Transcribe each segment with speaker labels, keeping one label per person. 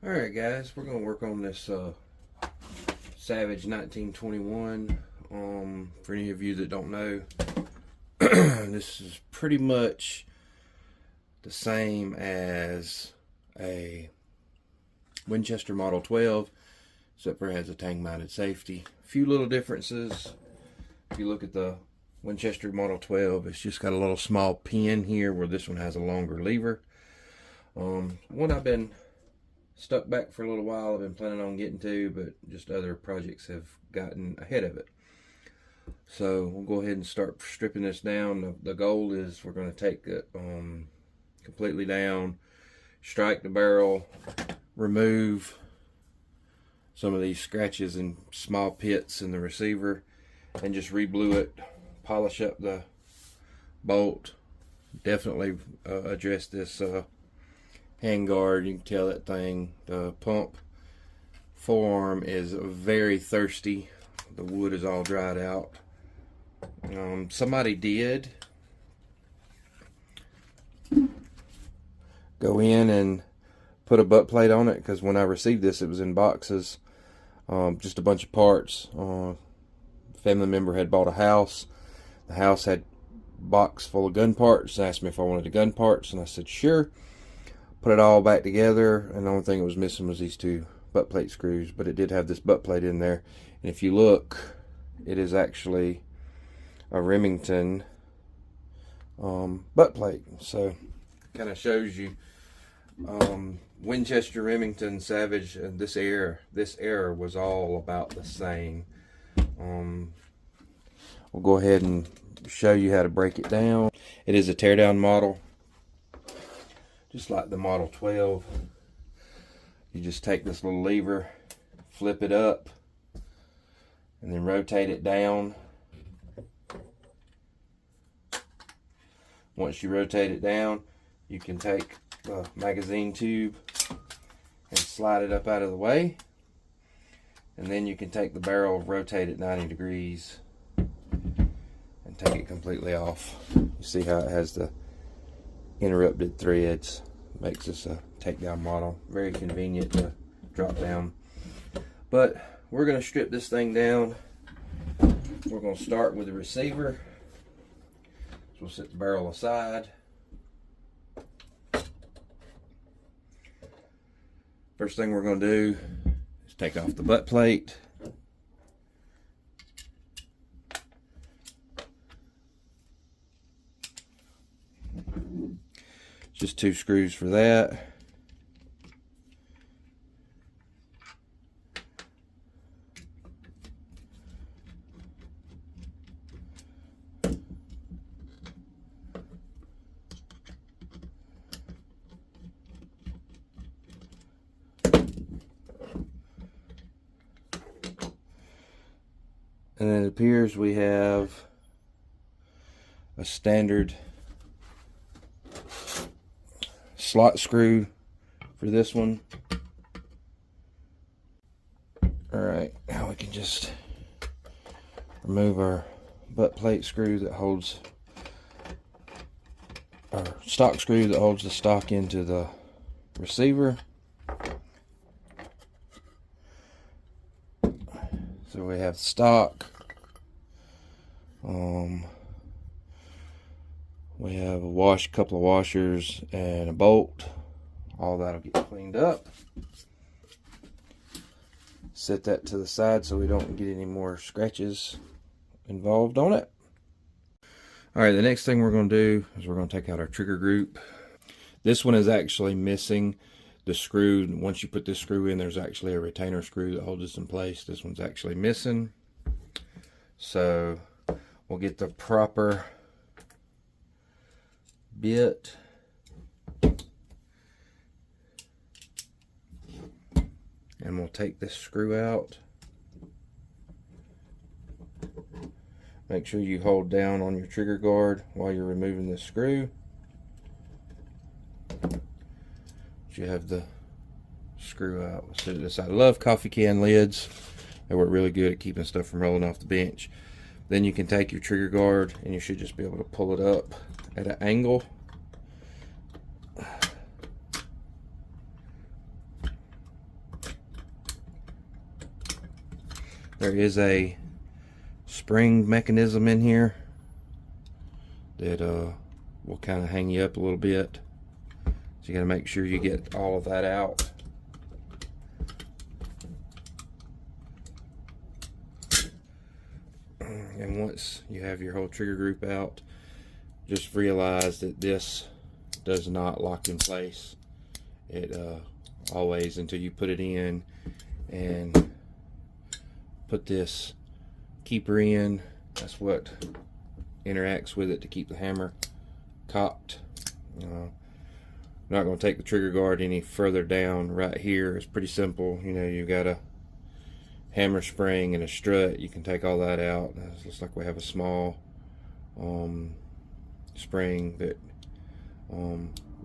Speaker 1: Alright guys, we're going to work on this Savage 1921. For any of you that don't know, this is pretty much the same as a Winchester Model 12, except for it has a tang-mounted safety. A few little differences. If you look at the Winchester Model 12, it's just got a little small pin here, where this one has a longer lever. One I've been stuck back for a little while, I've been planning on getting to, but just other projects have gotten ahead of it. So we'll go ahead and start stripping this down. The goal is we're going to take it completely down, strike the barrel, remove some of these scratches and small pits in the receiver, and just re-blue it, polish up the bolt. Definitely address this handguard. You can tell that thing, the pump forearm is very thirsty. The wood is all dried out. Somebody did go in and put a butt plate on it, because when I received this, it was in boxes, just a bunch of parts. A family member had bought a house. The house had a box full of gun parts. They asked me if I wanted the gun parts, and I said sure. Put it all back together, and the only thing it was missing was these two butt plate screws, but it did have this butt plate in there. And if you look, it is actually a Remington butt plate. So kind of shows you Winchester, Remington, Savage, and this era was all about the same. We'll go ahead and show you how to break it down. It is a teardown model, just like the Model 12. You just take this little lever, flip it up, and then rotate it down. Once you rotate it down, you can take the magazine tube and slide it up out of the way. And then you can take the barrel, rotate it 90 degrees, and take it completely off. You see how it has the interrupted threads. Makes this a takedown model. Very convenient to drop down. But we're going to strip this thing down. We're going to start with the receiver. So we'll set the barrel aside. First thing we're going to do is take off the butt plate. Just 2 screws for that. And it appears we have a standard slot screw for this one. Alright, now we can just remove our butt plate screw that holds, our stock screw that holds the stock into the receiver. So we have stock. We have a couple of washers and a bolt. All that'll get cleaned up. Set that to the side so we don't get any more scratches involved on it. Alright, the next thing we're going to do is we're going to take out our trigger group. This one is actually missing the screw. Once you put this screw in, there's actually a retainer screw that holds this in place. This one's actually missing. So we'll get the proper bit. And we'll take this screw out. Make sure you hold down on your trigger guard while you're removing this screw. You have the screw out. Let's set it aside. I love coffee can lids. They work really good at keeping stuff from rolling off the bench. Then you can take your trigger guard and you should just be able to pull it up at an angle. there is a spring mechanism in here that will kind of hang you up a little bit. So you got to make sure you get all of that out. And once you have your whole trigger group out, just realize that this does not lock in place. It always, until you put it in and put this keeper in, that's what interacts with it to keep the hammer cocked. I'm not going to take the trigger guard any further down. Right here it's pretty simple. You know, you've got a hammer spring and a strut. You can take all that out. It looks like we have a small spring that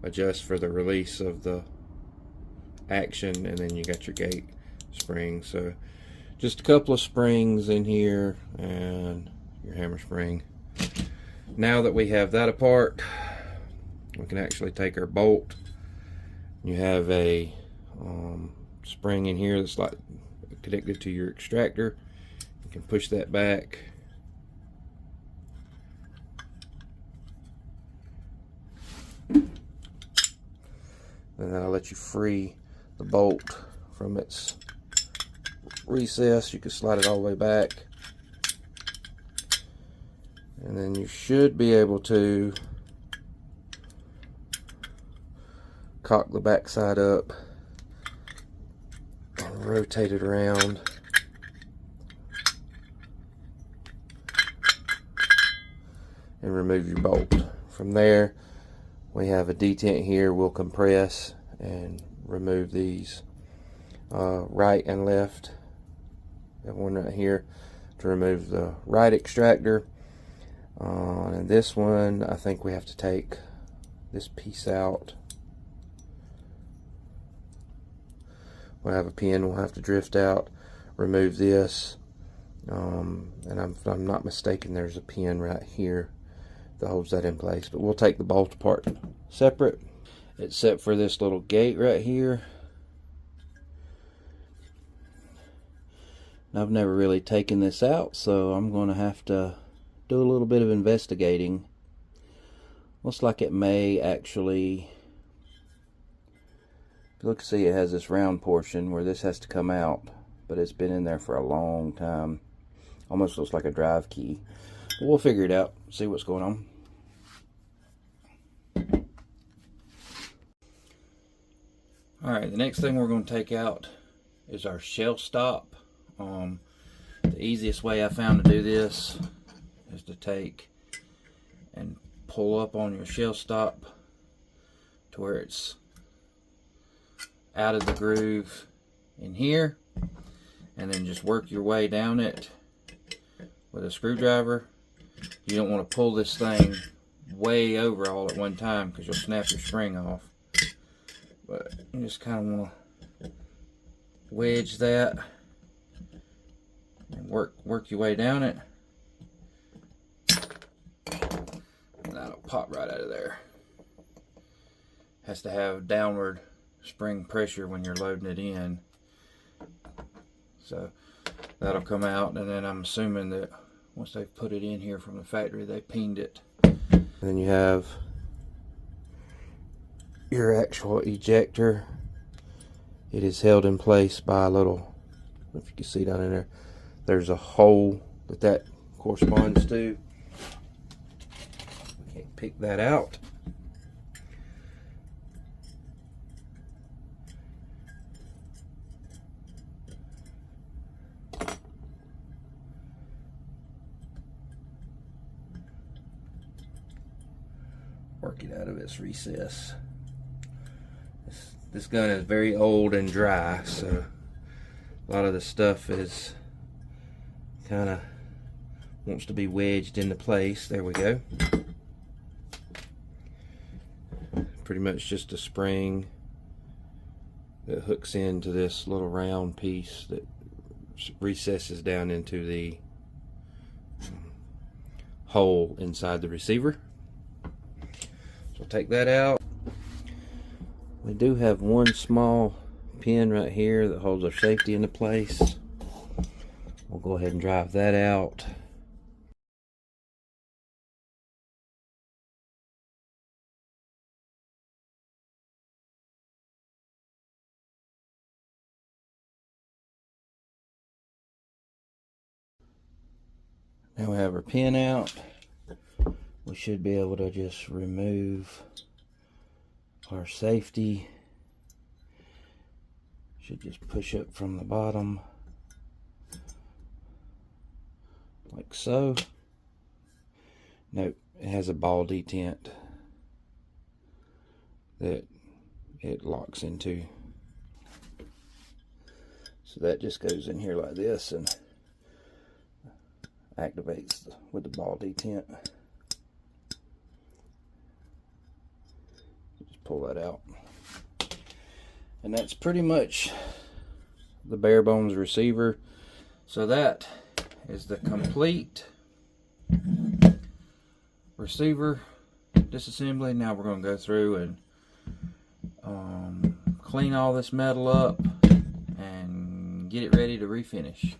Speaker 1: adjusts for the release of the action, and then you got your gate spring. So just a couple of springs in here and your hammer spring. Now that we have that apart, we can actually take our bolt. You have a spring in here that's like connected to your extractor. You can push that back. And that'll let you free the bolt from its recess. You can slide it all the way back. And then you should be able to cock the back side up and rotate it around. And remove your bolt. From there, we have a detent here. We'll compress and remove these right and left. That one right here to remove the right extractor. And this one, I think we have to take this piece out. We'll have a pin we'll have to drift out, remove this, and if I'm not mistaken, there's a pin right here that holds that in place. But we'll take the bolt apart separate, except for this little gate right here. I've never really taken this out, so I'm going to have to do a little bit of investigating. Looks like it may actually, look, see, it has this round portion where this has to come out, but it's been in there for a long time. Almost looks like a drive key. But we'll figure it out, see what's going on. Alright, the next thing we're going to take out is our shell stop. The easiest way I found to do this is to take and pull up on your shell stop to where it's out of the groove in here, and then just work your way down it with a screwdriver. You don't want to pull this thing way over all at one time because you'll snap your spring off, but you just kind of want to wedge that and work your way down it, and that'll pop right out of there. Has to have downward spring pressure when you're loading it in, so that'll come out. And then I'm assuming that once they put it in here from the factory, they peened it. And then you have your actual ejector. It is held in place by a little, if you can see down in there, there's a hole that corresponds to. We can't pick that out. Work it out of its recess. This gun is very old and dry, so a lot of the stuff is kind of wants to be wedged into place. There we go. Pretty much just a spring that hooks into this little round piece that recesses down into the hole inside the receiver. So take that out. We do have one small pin right here that holds our safety into place. We'll go ahead and drive that out. Now we have our pin out. We should be able to just remove our safety. Should just push up from the bottom like so. Nope, it has a ball detent that it locks into. So that just goes in here like this and activates with the ball detent. Just pull that out. And that's pretty much the bare bones receiver. So that is the complete receiver disassembly. Now we're going to go through and clean all this metal up and get it ready to refinish.